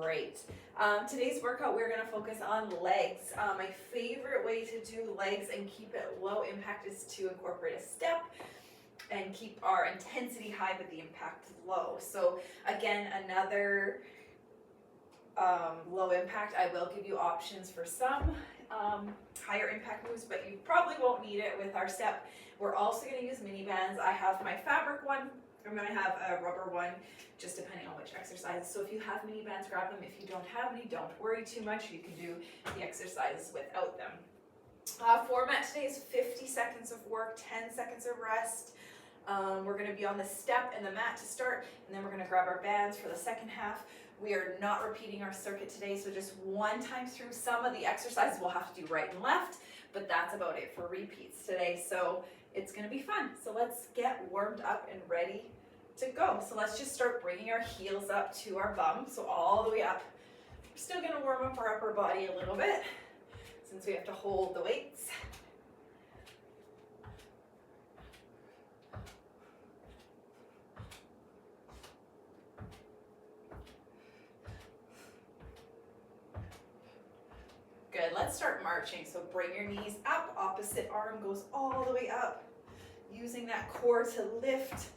Great. Today's workout, we're going to focus on legs. My favorite way to do legs and keep it low impact is to incorporate a step and keep our intensity high but the impact low. So again, another low impact. I will give you options for some higher impact moves, but you probably won't need it with our step. We're also going to use mini bands. I have my fabric one. I'm going to have a rubber one, just depending on which exercise. So if you have mini bands, grab them. If you don't have any, don't worry too much. You can do the exercises without them. Format today is 50 seconds of work, 10 seconds of rest. We're going to be on the step and the mat to start, and then we're going to grab our bands for the second half. We are not repeating our circuit today, so just one time through. Some of the exercises we'll have to do right and left, but that's about it for repeats today. So it's going to be fun. So let's get warmed up and ready to go. So let's just start bringing our heels up to our bum, so all the way up. We're still going to warm up our upper body a little bit since we have to hold the weights. Good, let's start marching. So bring your knees up, opposite arm goes all the way up, using that core to lift.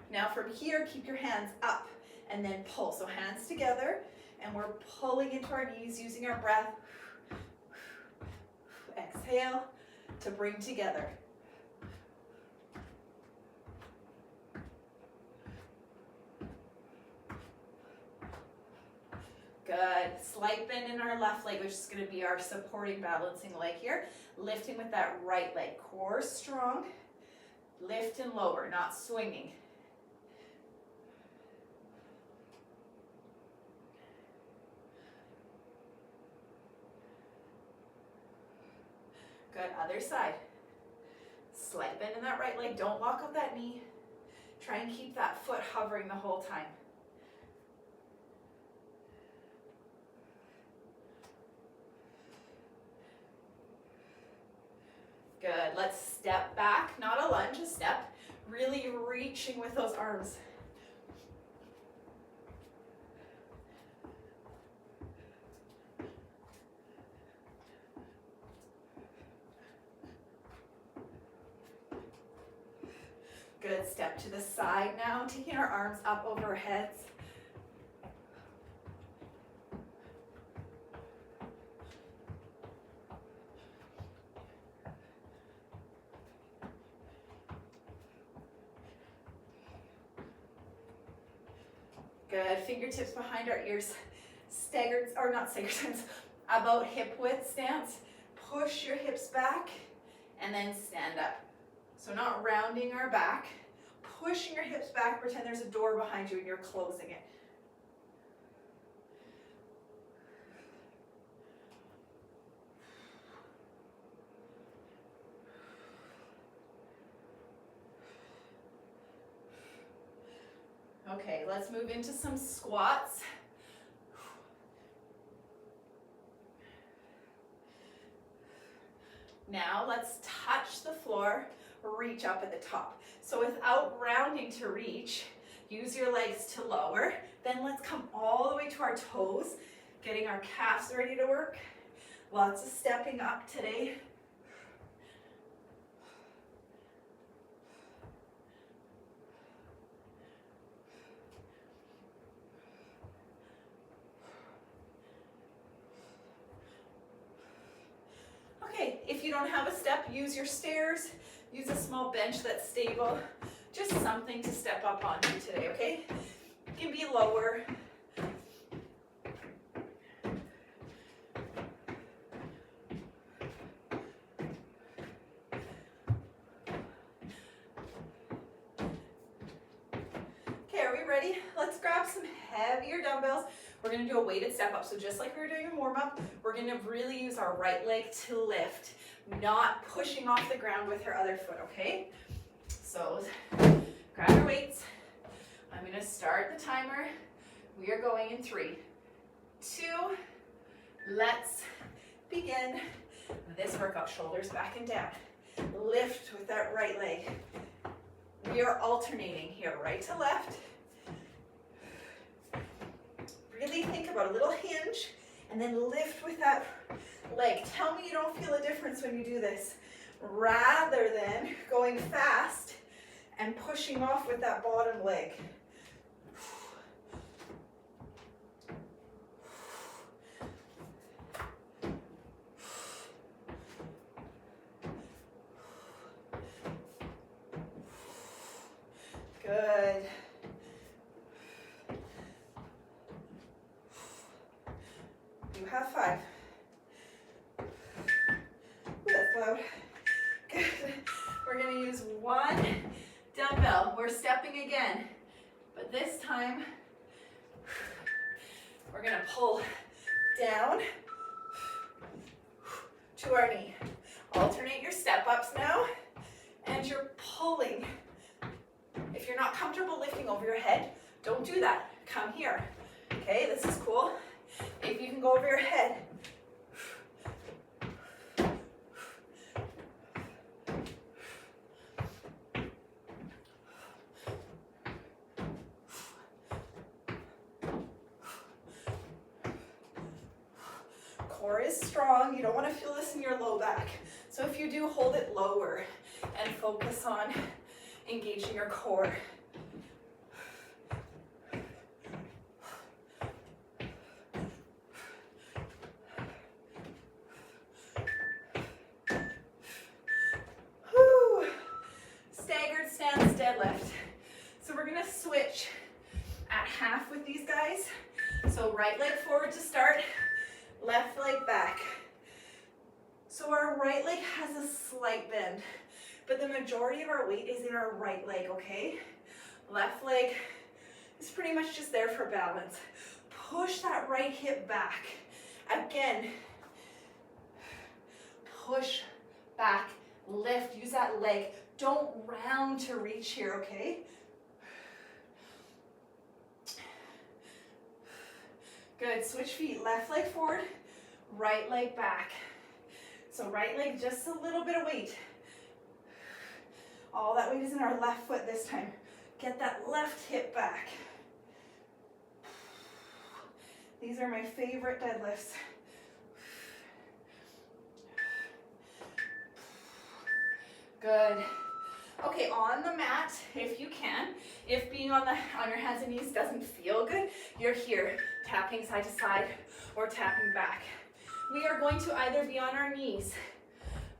Now from here, keep your hands up and then pull. So hands together, and we're pulling into our knees using our breath. Exhale to bring together. Good. Slight bend in our left leg, which is going to be our supporting balancing leg here. Lifting with that right leg. Core strong. Lift and lower, not swinging. Good, other side. Slight bend in that right leg. Don't lock up that knee. Try and keep that foot hovering the whole time. Good, let's step back, not a lunge, a step. Really reaching with those arms. Good, step to the side now, taking our arms up over our heads. Good, fingertips behind our ears, staggered, or not staggered stance, about hip width stance. Push your hips back and then stand up. So not rounding our back, pushing your hips back, pretend there's a door behind you and you're closing it. Okay, let's move into some squats. Now let's touch the floor, reach up at the top. So without rounding to reach, use your legs to lower. Then let's come all the way to our toes, getting our calves ready to work. Lots of stepping up today. Okay, if you don't have a step, use your stairs. Use a small bench that's stable. Just something to step up onto today, okay? It can be lower. Okay, are we ready? Let's grab some heavier dumbbells. We're going to do a weighted step up. So just like we were doing in warm up, we're going to really use our right leg to lift, not pushing off the ground with our other foot, okay? So grab your weights. I'm going to start the timer. We We are going in 3, 2, let's begin this workout. Shoulders back and down. Lift with that right leg. We are alternating here, right to left. Really think about a little hinge and then lift with that leg. Tell me you don't feel a difference when you do this, rather than going fast and pushing off with that bottom leg. Good. You have 5. Ooh, that's loud. Good. We're going to use 1 dumbbell. We're stepping again, but this time we're going to pull down to our knee. Alternate your step-ups now, and you're pulling. If you're not comfortable lifting over your head, don't do that. Come here. Okay, this is cool. If you can go over your head. Core is strong. You don't want to feel this in your low back. So if you do, hold it lower and focus on engaging your core. Whew. Staggered stance deadlift. So we're going to switch at half with these guys. So right leg forward to start, left leg back. So our right leg has a slight bend, but the majority of our weight is in our right leg, okay? Left leg is pretty much just there for balance. Push that right hip back. Again, push back, lift, use that leg. Don't round to reach here, okay? Good, switch feet, left leg forward, right leg back. So right leg, just a little bit of weight. All that weight is in our left foot this time. Get that left hip back. These are my favorite deadlifts. Good. Okay, on the mat, if you can, if being on your hands and knees doesn't feel good, you're here, tapping side to side or tapping back. We are going to either be on our knees,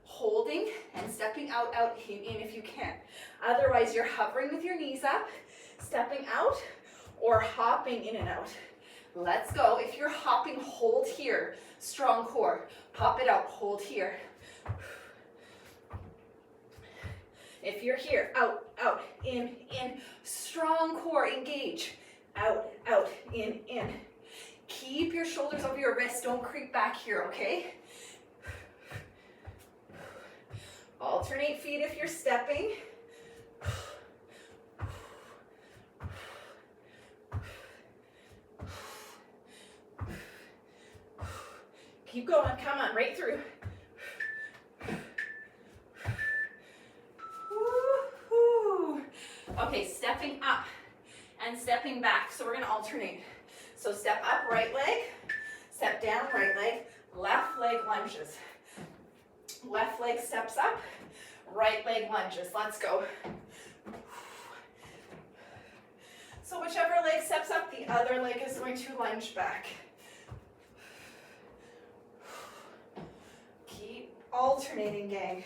holding and stepping out, in if you can. Otherwise, you're hovering with your knees up, stepping out, or hopping in and out. Let's go. If you're hopping, hold here. Strong core. Pop it out, hold here. If you're here, out, in, strong core, engage. Out, in. Keep your shoulders over your wrists, don't creep back here, okay? Alternate feet if you're stepping. Keep going, come on, right through. Woo-hoo. Okay, stepping up and stepping back. So we're gonna alternate. So step up, right leg, step down, right leg, left leg lunges. Left leg steps up, right leg lunges. Let's go. So whichever leg steps up, the other leg is going to lunge back. Keep alternating, gang.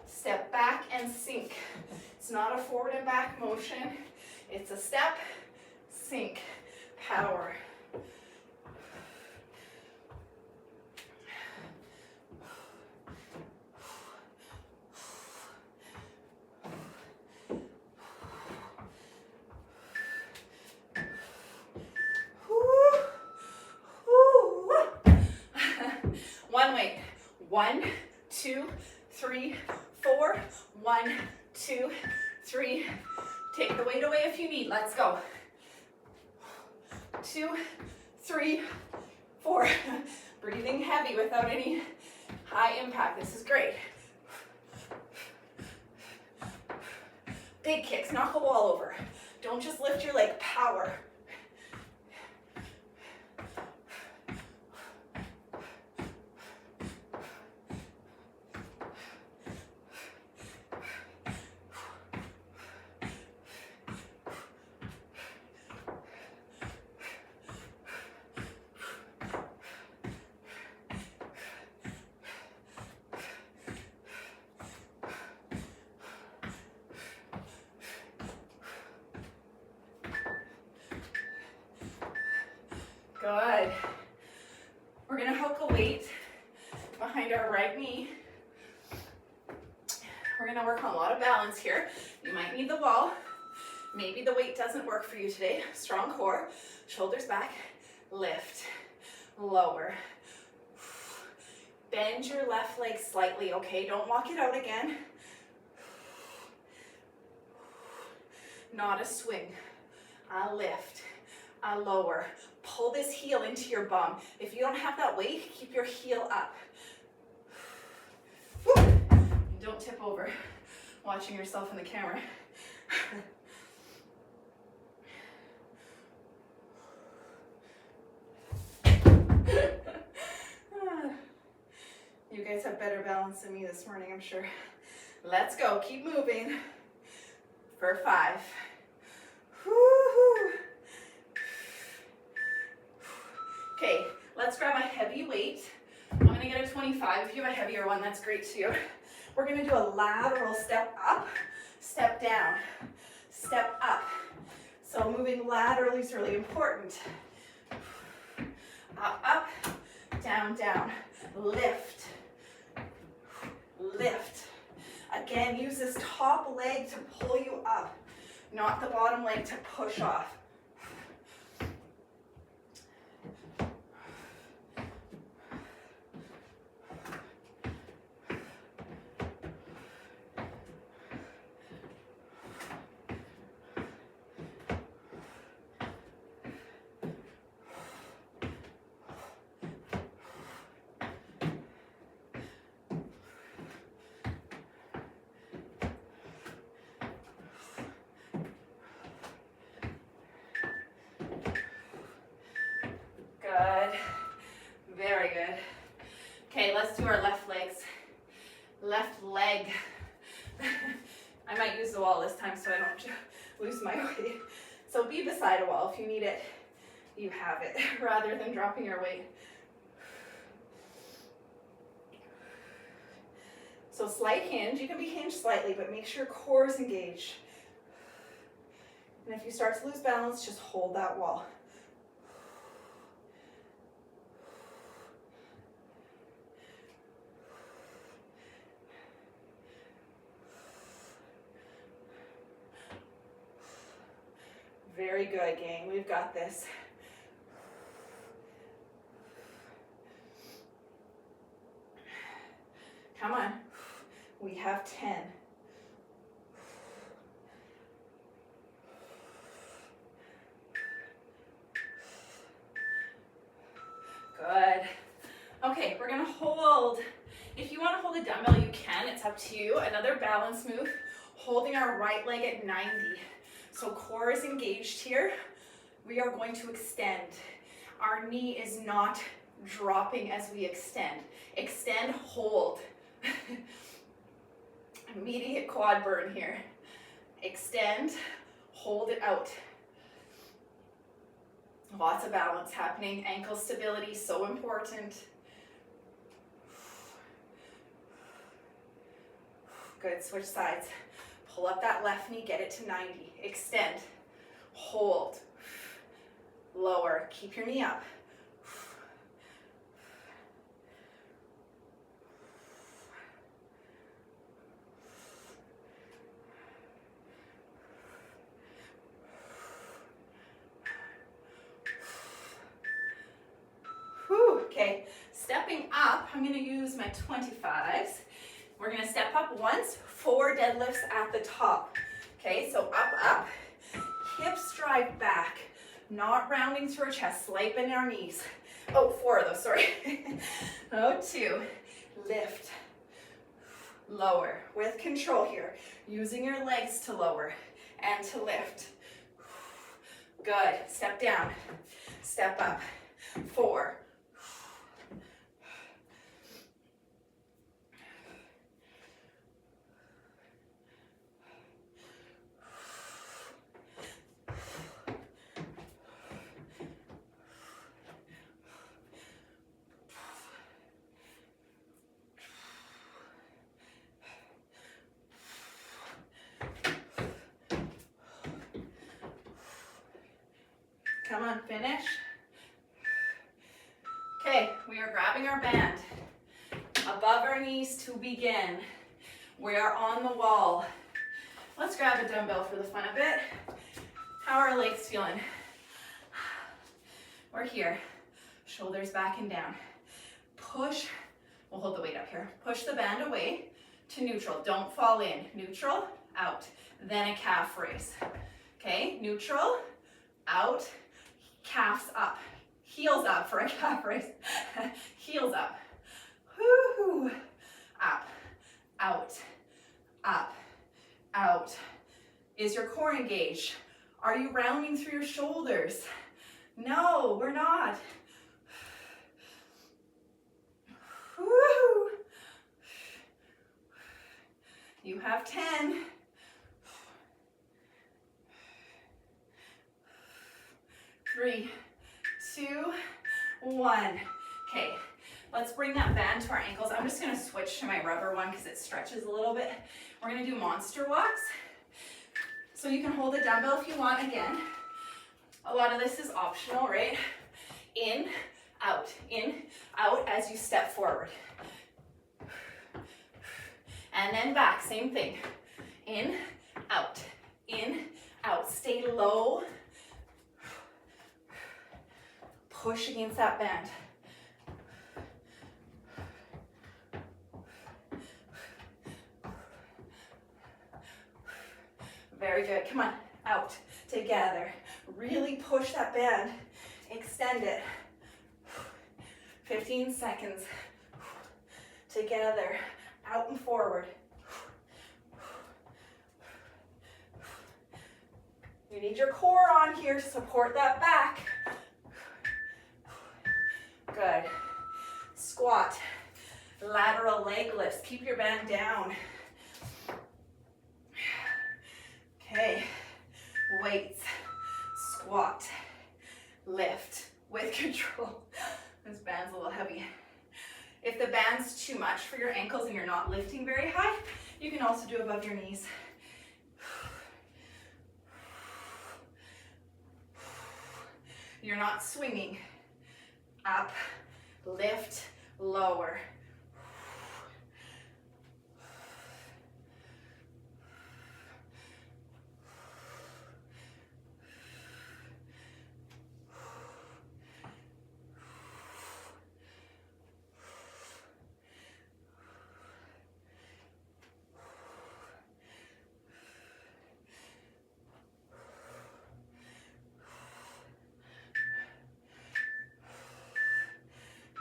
Step back and sink. It's not a forward and back motion. It's a step, sink, power. One weight. 1, 2, 3, 4. 1, 2, 3. Take the weight away if you need. Let's go. 2, 3, 4. Breathing heavy without any high impact. This is great. Big kicks, knock a wall over. Don't just lift your leg, power. Good. We're gonna hook a weight behind our right knee. We're gonna work on a lot of balance here. You might need the wall. Maybe the weight doesn't work for you today. Strong core, shoulders back, lift, lower. Bend your left leg slightly, okay? Don't walk it out again. Not a swing. A lift, a lower. Pull this heel into your bum. If you don't have that weight, keep your heel up. Don't tip over watching yourself in the camera. You guys have better balance than me this morning, I'm sure. Let's go, keep moving. For 5. Woo-hoo. Okay, let's grab a heavy weight. I'm gonna get a 25. If you have a heavier one, that's great too. We're gonna do a lateral step up, step down, step up. So moving laterally is really important. Up, up, down, down. Lift, lift. Again, use this top leg to pull you up, not the bottom leg to push off. Good. Very good. Okay, let's do our left legs. Left leg. I might use the wall this time so I don't lose my way. So be beside a wall if you need it. You have it, rather than dropping your weight. So slight hinge. You can be hinged slightly, but make sure core is engaged. And if you start to lose balance, just hold that wall. Very good, gang. We've got this. Come on. We have 10. Good. Okay, we're gonna hold. If you want to hold a dumbbell, you can. It's up to you. Another balance move, holding our right leg at 90. So core is engaged here. We are going to extend. Our knee is not dropping as we extend. Extend, hold. Immediate quad burn here. Extend, hold it out. Lots of balance happening. Ankle stability, so important. Good, switch sides. Pull up that left knee, get it to 90. Extend, hold, lower, keep your knee up. Whew, okay, stepping up, I'm gonna use my 25s. We're gonna step up once, 4 deadlifts at the top. Okay, so up, up, hips drive back, not rounding through our chest, slight bend in our knees. Oh, 4 of those, sorry. Oh, 2, lift, lower, with control here, using your legs to lower and to lift. Good, step down, step up, 4. Come on, finish. Okay, we are grabbing our band above our knees to begin. We are on the wall. Let's grab a dumbbell for the fun of it. How are our legs feeling? We're here. Shoulders back and down. Push, we'll hold the weight up here. Push the band away to neutral. Don't fall in. Neutral, out. Then a calf raise. Okay, neutral, out. Calves up, heels up for a calf raise. Heels up, woo-hoo. Up, out, up, out. Is your core engaged? Are you rounding through your shoulders? No, we're not. Woo. You have 10. 3, 2, 1. Okay, let's bring that band to our ankles. I'm just gonna switch to my rubber one because it stretches a little bit. We're gonna do monster walks. So you can hold a dumbbell if you want again. A lot of this is optional, right? In, out as you step forward. And then back, same thing. In, out, stay low. Push against that band. Very good, come on, out, together. Really push that band, extend it. 15 seconds. Together, out and forward. You need your core on here to support that back. Good. Squat, lateral leg lifts. Keep your band down. Okay, weights, squat, lift with control. This band's a little heavy. If the band's too much for your ankles and you're not lifting very high, you can also do above your knees. You're not swinging. Up, lift, lower.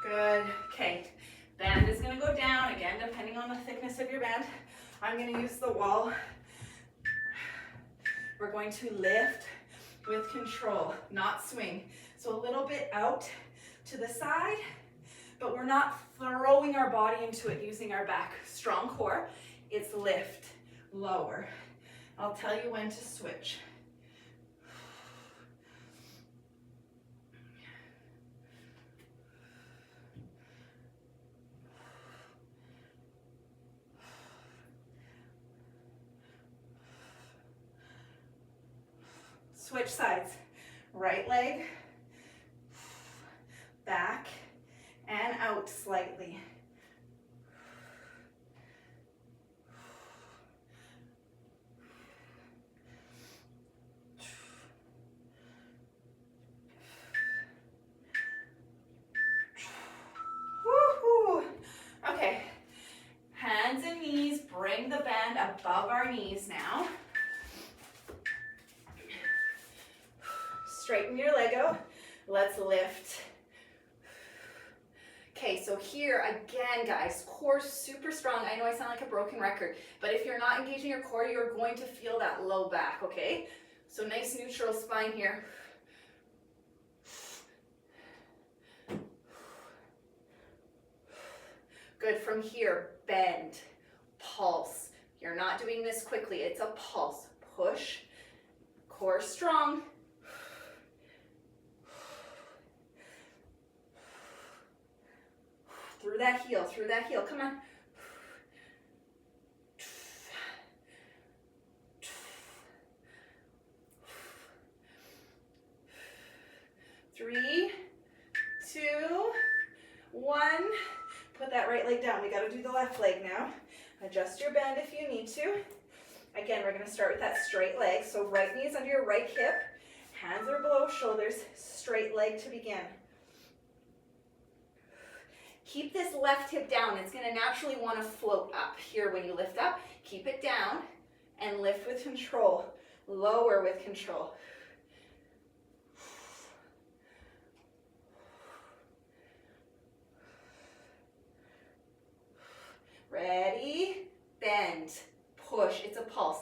Good, okay. Band is gonna go down, again, depending on the thickness of your band. I'm gonna use the wall. We're going to lift with control, not swing. So a little bit out to the side, but we're not throwing our body into it using our back. Strong core, it's lift, lower. I'll tell you when to switch. Switch sides. Right leg, back, and out slightly. Woo-hoo. Okay, hands and knees knees now. Straighten your leg out. Let's lift. Okay, so here again, guys, core super strong. I know I sound like a broken record, but if you're not engaging your core, you're going to feel that low back, okay? So nice neutral spine here. Good. From here, bend, pulse. You're not doing this quickly. It's a pulse. Push, core strong. Through that heel, through that heel. Come on. Three, two, one. Put that right leg down. We got to do the left leg now. Adjust your bend if you need to. Again, we're going to start with that straight leg. So right knee is under your right hip. Hands are below shoulders. Straight leg to begin. Keep this left hip down. It's going to naturally want to float up here when you lift up. Keep it down and lift with control. Lower with control. Ready, bend, push. It's a pulse.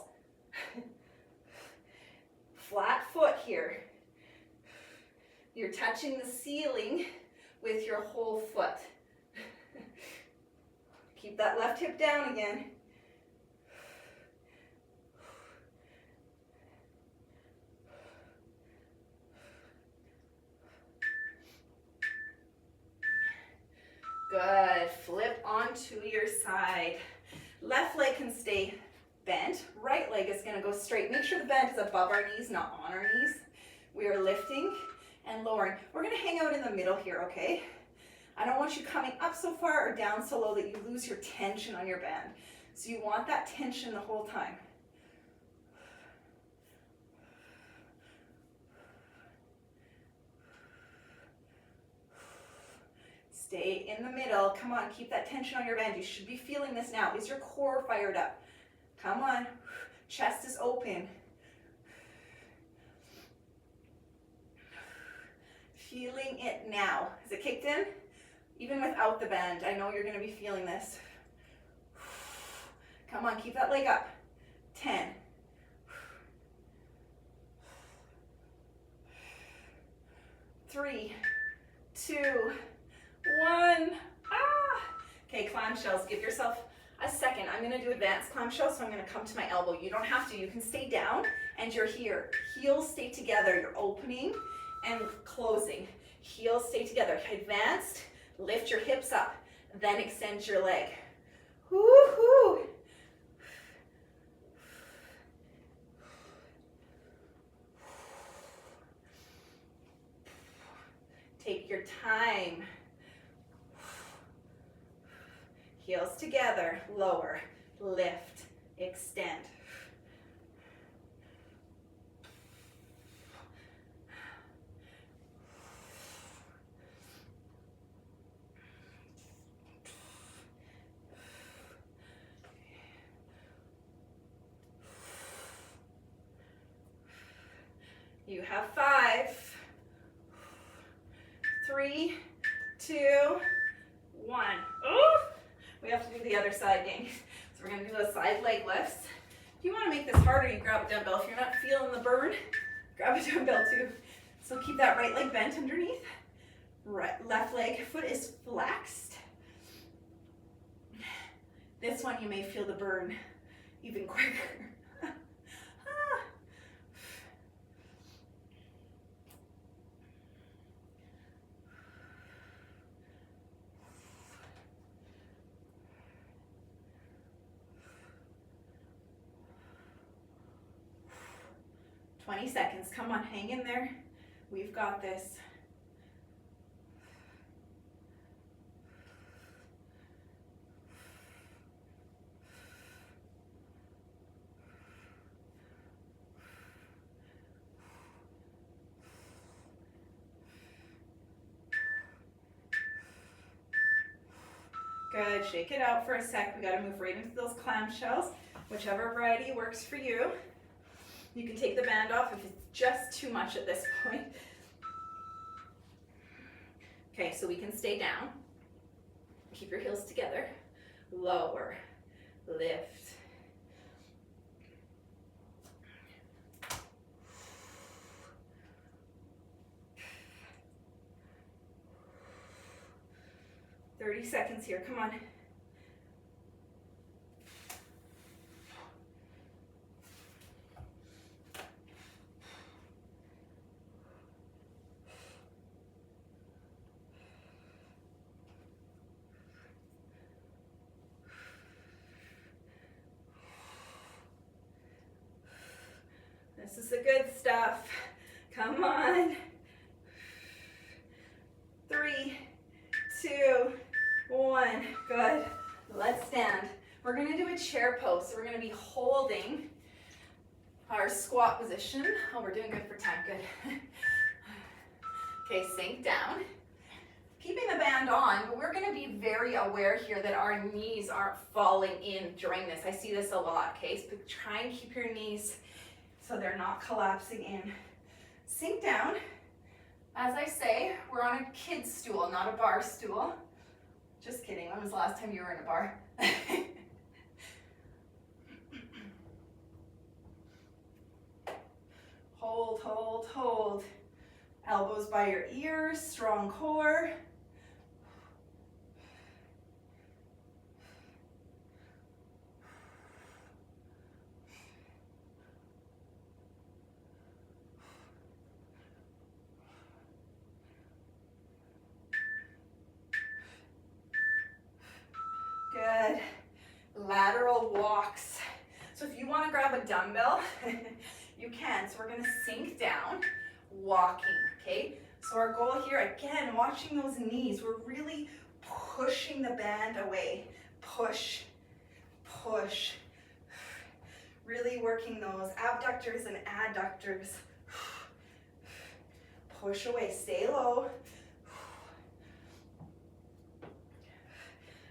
Flat foot here. You're touching the ceiling with your whole foot. Keep that left hip down again. Good. Flip onto your side. Left leg can stay bent. Right leg is going to go straight. Make sure the bend is above our knees, not on our knees. We are lifting and lowering. We're going to hang out in the middle here, okay? I don't want you coming up so far or down so low that you lose your tension on your band. So you want that tension the whole time. Stay in the middle. Come on, keep that tension on your band. You should be feeling this now. Is your core fired up? Come on. Chest is open. Feeling it now. Is it kicked in? Even without the bend, I know you're going to be feeling this. Come on, keep that leg up. 10. 3, 2, 1. Okay, clamshells. Give yourself a second. I'm going to do advanced clamshell, so I'm going to come to my elbow. You don't have to. You can stay down, and you're here. Heels stay together. You're opening and closing. Heels stay together. Advanced. Lift your hips up, then extend your leg. Woo-hoo. Take your time. Heels together, lower, lift, extend. You have 5, 3, 2, 1. Ooh, we have to do the other side, gang. So we're going to do those side leg lifts. If you want to make this harder, you grab a dumbbell. If you're not feeling the burn, grab a dumbbell too. So keep that right leg bent underneath. Right, left leg, foot is flexed. This one you may feel the burn even quicker. 20 seconds. Come on, hang in there. We've got this. Good, shake it out for a sec. We gotta move right into those clamshells, whichever variety works for you. You can take the band off if it's just too much at this point. Okay, so we can stay down. Keep your heels together. Lower, lift. "30 seconds here, come on. This is the good stuff. Come on. 3, 2, 1. Good. Let's stand. We're going to do a chair pose. So we're going to be holding our squat position. Oh, we're doing good for time. Good. Okay, sink down. Keeping the band on, but we're going to be very aware here that our knees aren't falling in during this. I see this a lot, okay? So try and keep your knees so they're not collapsing in. Sink down. As I say, we're on a kid's stool, not a bar stool. Just kidding. When was the last time you were in a bar? Hold, hold, hold. Elbows by your ears, strong core. Good. Lateral walks. So if you want to grab a dumbbell, you can. So we're going to sink down, walking, okay? So our goal here, again, watching those knees. We're really pushing the band away. Push, push. Really working those abductors and adductors. Push away, stay low.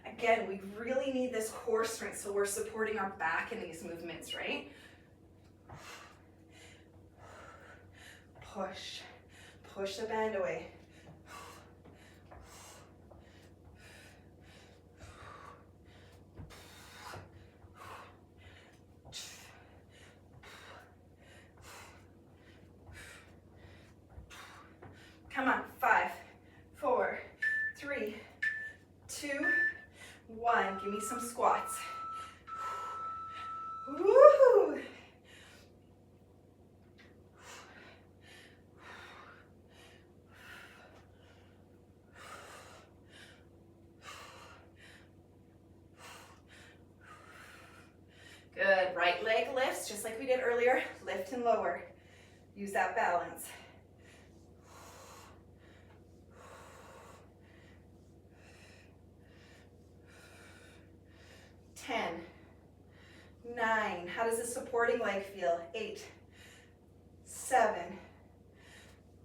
Again, we really need this core strength, so we're supporting our back in these movements, right? Push, push the band away. Come on, 5, 4, 3, 2, 1. Give me some squats. Woo! Good. Right leg lifts, just like we did earlier. Lift and lower. Use that balance. Ten, 9. How does the supporting leg feel? 8, 7,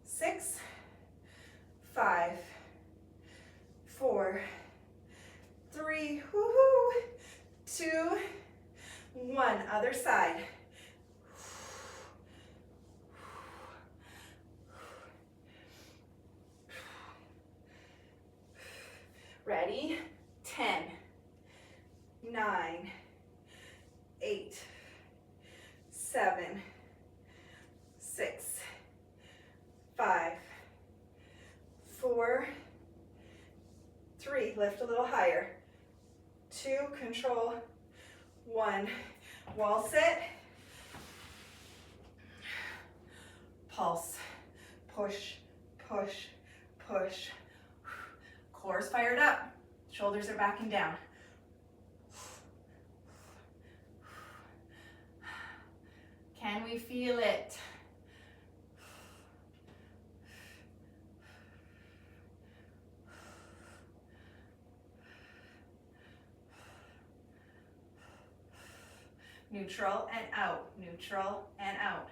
6, 5, 4, 3, woohoo, 2, 1. Other side. Ready? 10, 9, 8, 7, 6, 5, 4, 3. Lift a little higher. 2, control. 1. Wall sit. Pulse. Push, push, push. Core's fired up. Shoulders are backing down. Can we feel it? Neutral and out, neutral and out.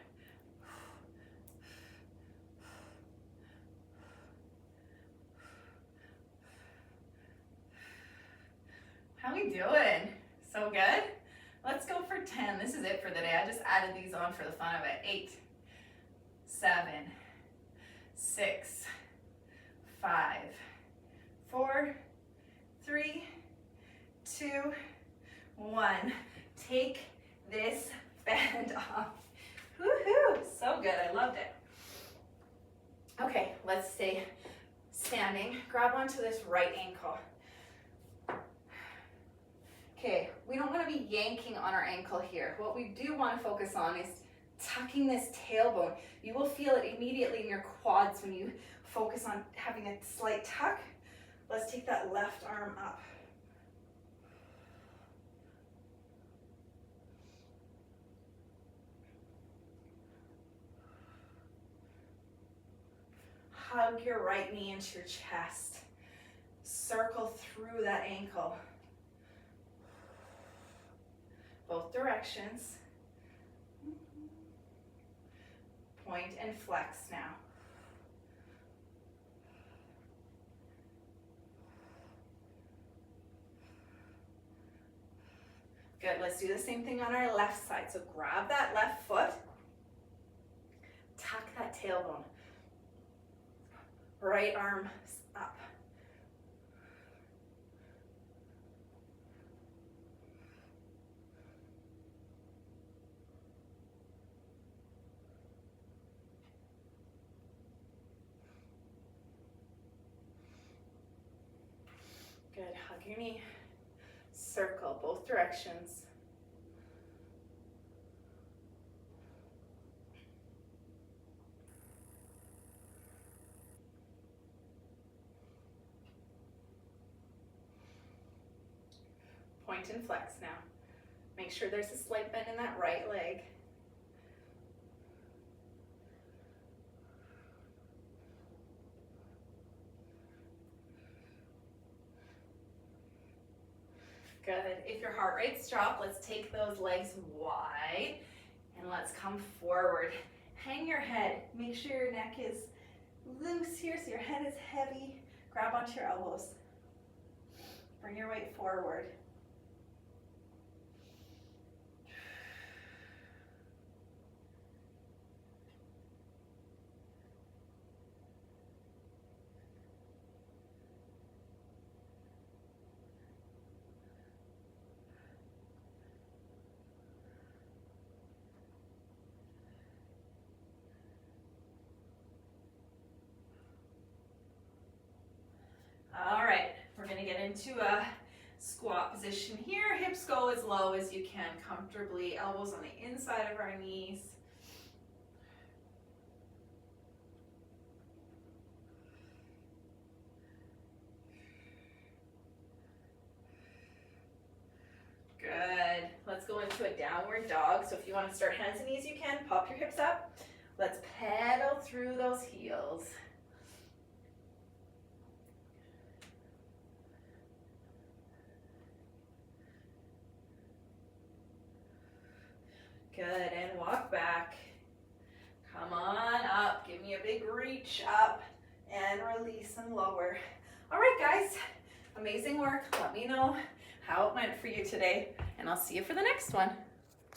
doing? So good? Let's go for 10. This is it for the day. I just added these on for the fun of it. 8, 7, 6, 5, 4, 3, 2, 1. Take this band off. Woohoo! So good. I loved it. Okay, let's stay standing. Grab onto this right ankle. Okay, we don't want to be yanking on our ankle here. What we do want to focus on is tucking this tailbone. You will feel it immediately in your quads when you focus on having a slight tuck. Let's take that left arm up. Hug your right knee into your chest. Circle through that ankle. Both directions. Point and flex now. Good, let's do the same thing on our left side. So grab that left foot, tuck that tailbone. Right arm up. Good, hug your knee. Circle both directions. Point and flex now. Make sure there's a slight bend in that right leg. Good. If your heart rate's dropped, let's take those legs wide and let's come forward. Hang your head. Make sure your neck is loose here so your head is heavy. Grab onto your elbows. Bring your weight forward. All right, we're gonna get into a squat position here. Hips go as low as you can comfortably. Elbows on the inside of our knees. Good. Let's go into a downward dog. So if you want to start hands and knees, you can. Pop your hips up. Let's pedal through those heels. Good, and walk back. Come on up, give me a big reach up and release and lower. All right, guys, amazing work. Let me know how it went for you today, and I'll see you for the next one.